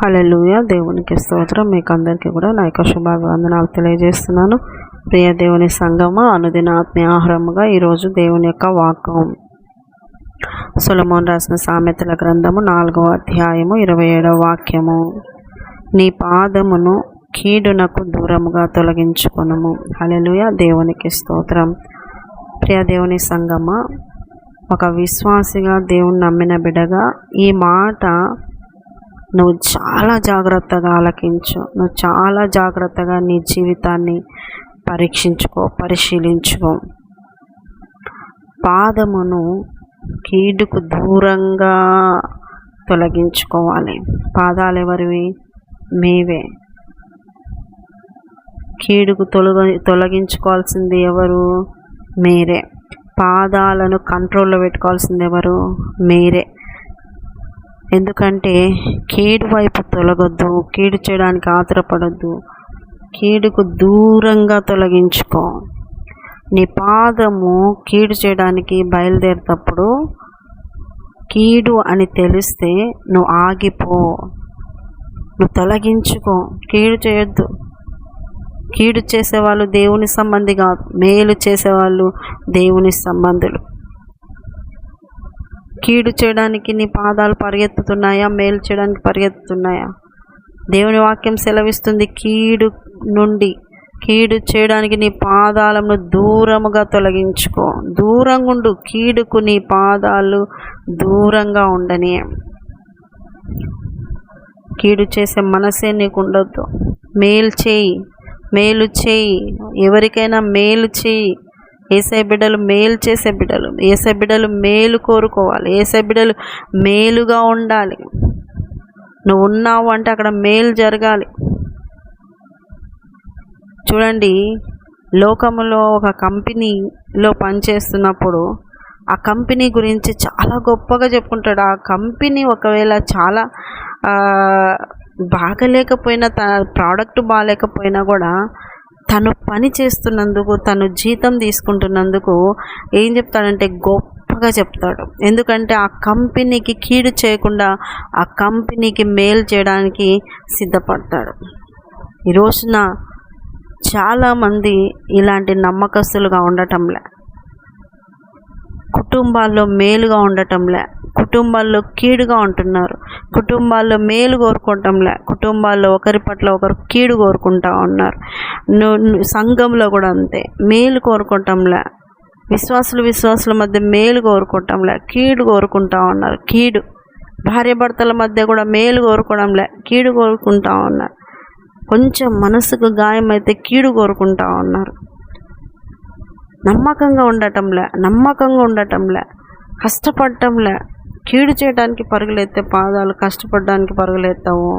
హల్లెలూయా. దేవునికి స్తోత్రం. మీకు అందరికీ కూడా నా యొక్క శుభాభివందనాలు తెలియజేస్తున్నాను. ప్రియ దేవుని సంగమా, అనుదిన ఆత్మీయ ఆహారముగా ఈరోజు దేవుని యొక్క వాక్యం సొలొమోను రాసిన సామెతల గ్రంథము 4వ అధ్యాయము 27వ వాక్యము. నీ పాదమును కీడునకు దూరముగా తొలగించుకొనుము. హల్లెలూయా. దేవునికి స్తోత్రం. ప్రియ దేవుని సంగమా, ఒక విశ్వాసిగా దేవుని నమ్మిన బిడ్డగా ఈ మాట నువ్వు చాలా జాగ్రత్తగా ఆలకించు. నువ్వు చాలా జాగ్రత్తగా నీ జీవితాన్ని పరిశీలించుకో. పాదమును కీడుకు దూరంగా తొలగించుకోవాలి. పాదాలు ఎవరివి? మీవే. కీడుకు తొలగించుకోవాల్సింది ఎవరు? మీరే. పాదాలను కంట్రోల్లో పెట్టుకోవాల్సింది ఎవరు? మీరే. ఎందుకంటే కీడు వైపు తొలగొద్దు, కీడు చేయడానికి ఆతురపడొద్దు, కీడుకు దూరంగా తొలగించుకో. నీ పాదము కీడు చేయడానికి బయలుదేరేటప్పుడు కీడు అని తెలిస్తే నువ్వు ఆగిపో, నువ్వు తొలగించుకో. కీడు చేయొద్దు. కీడు చేసేవాళ్ళు దేవుని సంబంధి కాదు, మేలు చేసేవాళ్ళు దేవుని సంబంధులు. కీడు చేయడానికి నీ పాదాలు పరిగెత్తుతున్నాయా? మేలు చేయడానికి పరిగెత్తుతున్నాయా? దేవుని వాక్యం సెలవిస్తుంది, కీడు చేయడానికి నీ పాదాలను దూరముగా తొలగించుకో. దూరంగా ఉండు. కీడుకు నీ పాదాలు దూరంగా ఉండని. కీడు చేసే మనసే నీకు ఉండొద్దు. మేలు చేయి. ఎవరికైనా మేలు చేయి. ఏసై బిడ్డలు మేలు చేసే బిడ్డలు. ఏసై బిడ్డలు మేలు కోరుకోవాలి. ఏసై బిడ్డలు మేలుగా ఉండాలి. నువ్వు ఉన్నావు అంటే అక్కడ మేలు జరగాలి. చూడండి, లోకములో ఒక కంపెనీలో పనిచేస్తున్నప్పుడు ఆ కంపెనీ గురించి చాలా గొప్పగా చెప్పుకుంటాడు. ఆ కంపెనీ ఒకవేళ చాలా బాగలేకపోయినా, ప్రోడక్ట్ బాగాలేకపోయినా కూడా తను పని చేస్తున్నందుకు, తను జీతం తీసుకుంటున్నందుకు ఏం చెప్తాడంటే గొప్పగా చెప్తాడు. ఎందుకంటే ఆ కంపెనీకి కీడు చేయకుండా ఆ కంపెనీకి మేలు చేయడానికి సిద్ధపడతాడు. ఈ రోజున చాలామంది ఇలాంటి నమ్మకస్తులుగా ఉండటంలే, కుటుంబాల్లో మేలుగా ఉండటంలే, కుటుంబాల్లో కీడుగా ఉంటున్నారు. కుటుంబాల్లో మేలు కోరుకోవటంలే, కుటుంబాల్లో ఒకరి పట్ల ఒకరు కీడు కోరుకుంటా ఉన్నారు. సంఘంలో కూడా అంతే, మేలు కోరుకోవటంలే. విశ్వాసుల మధ్య మేలు కోరుకోవటంలే, కీడు కోరుకుంటా ఉన్నారు. కీడు. భార్యాభర్తల మధ్య కూడా మేలు కోరుకోవడంలే, కీడు కోరుకుంటా ఉన్నారు. కొంచెం మనసుకు గాయమైతే కీడు కోరుకుంటా ఉన్నారు. నమ్మకంగా ఉండటంలే, కష్టపడటంలే. కీడు చేయడానికి పరుగులెత్తే పాదాలు కష్టపడడానికి పరుగులెత్తావు,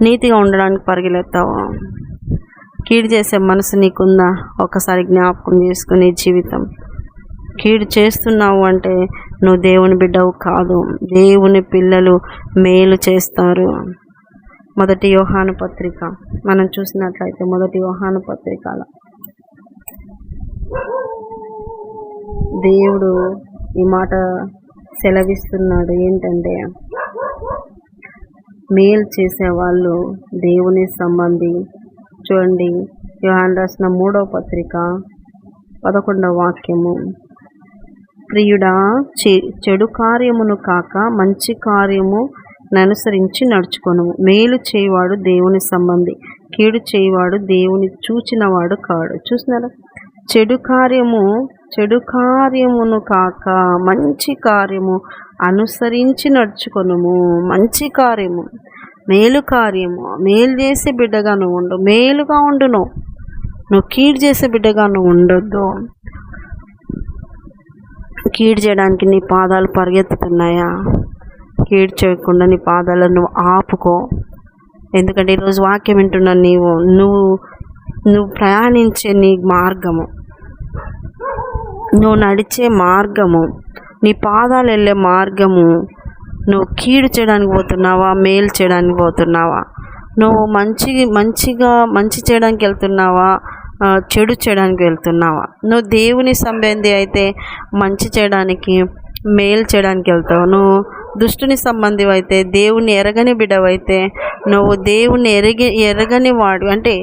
నీతిగా ఉండడానికి పరుగులెత్తావు. కీడు చేసే మనసు నీకుందా? ఒకసారి జ్ఞాపకం చేసుకునే జీవితం. కీడు చేస్తున్నావు అంటే నువ్వు దేవుని బిడ్డవు కాదు. దేవుని పిల్లలు మేలు చేస్తారు. 1 యోహాను పత్రిక మనం చూసినట్లయితే 1 యోహాను పత్రికలో దేవుడు ఈ మాట సెలవిస్తున్నాడు. ఏంటంటే మేలు చేసేవాళ్ళు దేవుని సంబంధి. చూడండి, యోహాను రాసిన 3వ పత్రిక 11వ వాక్యము. ప్రియుడా, చెడు కార్యమును కాక మంచి కార్యము అనుసరించి నడుచుకొను. మేలు చేయవాడు దేవుని సంబంధి, కీడు చేయవాడు దేవుని చూచినవాడు కాడు. చూసినారా? చెడు కార్యమును కాక మంచి కార్యము అనుసరించి నడుచుకొనుము. మంచి కార్యము, మేలు చేసే బిడ్డగా నువ్వు ఉండు. మేలుగా ఉండు. నువ్వు కీడు చేసే బిడ్డగా నువ్వు ఉండొద్దు. కీడు చేయడానికి నీ పాదాలు పరిగెత్తుతున్నాయా? కీడు చేయకుండా నీ పాదాలను నువ్వు ఆపుకో. ఎందుకంటే ఈరోజు వాక్యం వింటున్నా నువ్వు ప్రయాణించే నీ మార్గము, నువ్వు నడిచే మార్గము, నీ పాదాలు వెళ్ళే మార్గము, నువ్వు కీడు చేయడానికి పోతున్నావా? మేలు చేయడానికి పోతున్నావా? నువ్వు మంచి చేయడానికి వెళ్తున్నావా? చెడు చేయడానికి వెళ్తున్నావా? నువ్వు దేవుని సంబంధి అయితే మంచి చేయడానికి, మేలు చేయడానికి వెళ్తావు. నువ్వు దుష్టుని సంబంధివైతే, దేవుని ఎరగని బిడ్డవైతే, నువ్వు దేవుని ఎరగని వాడు అంటే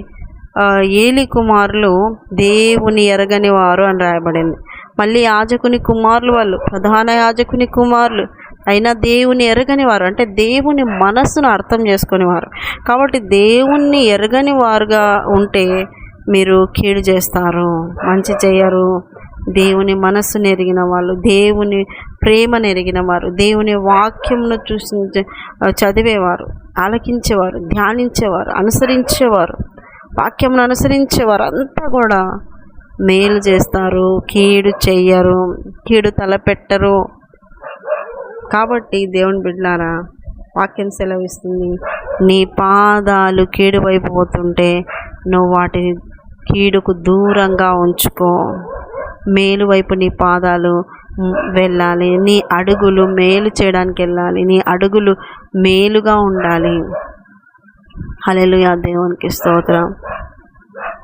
ఏలి కుమారులు దేవుని ఎరగని వారు అని రాయబడింది. మళ్ళీ యాజకుని కుమారులు, వాళ్ళు ప్రధాన యాజకుని కుమారులు అయినా దేవుని ఎరగని వారు అంటే దేవుని మనస్సును అర్థం చేసుకునేవారు. కాబట్టి దేవుణ్ణి ఎరగని వారుగా ఉంటే మీరు కీడు చేస్తారు, మంచి చేయరు. దేవుని మనస్సును ఎరిగిన వాళ్ళు, దేవుని ప్రేమను ఎరిగిన వారు, దేవుని వాక్యంను చూసి చదివేవారు, ఆలకించేవారు, ధ్యానించేవారు, అనుసరించేవారు, వాక్యంను అనుసరించేవారు అంతా కూడా మేలు చేస్తారు, కీడు చెయ్యరు, కీడు తలపెట్టరు. కాబట్టి దేవుని బిడ్డలారా, వాక్యం సెలవిస్తుంది, నీ పాదాలు కీడు వైపు పోతుంటే నువ్వు వాటిని కీడుకు దూరంగా ఉంచుకో. మేలు వైపు నీ పాదాలు వెళ్ళాలి, నీ అడుగులు మేలు చేయడానికి వెళ్ళాలి, నీ అడుగులు మేలుగా ఉండాలి. హల్లెలూయా, దేవునికి స్తోత్రం.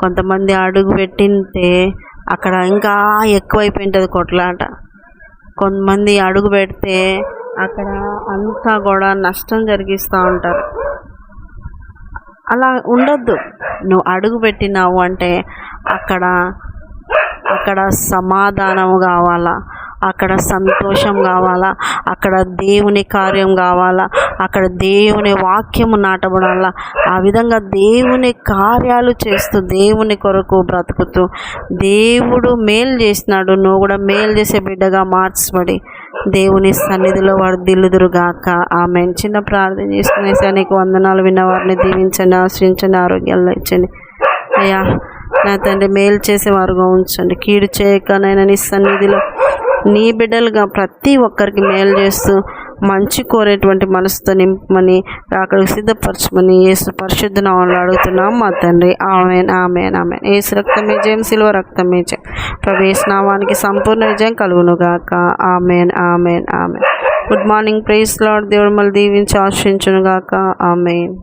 కొంతమంది అడుగు పెట్టింటే అక్కడ ఇంకా ఎక్కువైపోయింటుంది కొట్లాట. కొంతమంది అడుగు పెడితే అక్కడ అంతా కూడా నష్టం జరిగిస్తూ ఉంటారు. అలా ఉండొద్దు. నువ్వు అడుగు పెట్టినావు అంటే అక్కడ సమాధానము కావాలా, అక్కడ సంతోషం కావాలా, అక్కడ దేవుని కార్యం కావాలా, అక్కడ దేవుని వాక్యము నాటబడాలా. ఆ విధంగా దేవుని కార్యాలు చేస్తూ, దేవుని కొరకు బ్రతుకుతూ, దేవుడు మేలు చేసినాడు, నువ్వు కూడా మేలు చేసే బిడ్డగా మార్చబడి దేవుని సన్నిధిలో వర్ధిల్లుదురుగాక. ఆమేన్. చిన్న ప్రార్థన చేసుకునేసి, నీకు వందనాలు. విన్న వారిని దీవించండి, ఆశ్రయించండి, ఆరోగ్యాలు ఇచ్చండి. అయ్యా నా తండ్రి, మేలు చేసేవారుగా ఉంచండి, కీడు చేయకనైనా నీ సన్నిధిలో నీ బిడ్డలుగా ప్రతి ఒక్కరికి మేలు చేస్తూ మంచి కోరేటువంటి మనసుతో నింపమని, అక్కడికి సిద్ధపరచమని యేసు పరిశుద్ధ నామములో అడుగుతున్నాం మా తండ్రి. ఆమేన్, ఆమేన్, ఆమేన్. యేసు రక్తమే జయం, సిలువ రక్తమే జయం. ప్రభు యేసు నామానికి సంపూర్ణ విజయం కలుగునుగాక. Amen, amen, amen. Good morning. Praise lord. దేవుడు మళ్ళీ దీవించి ఆశీర్వదించునుగాక. ఆమేన్.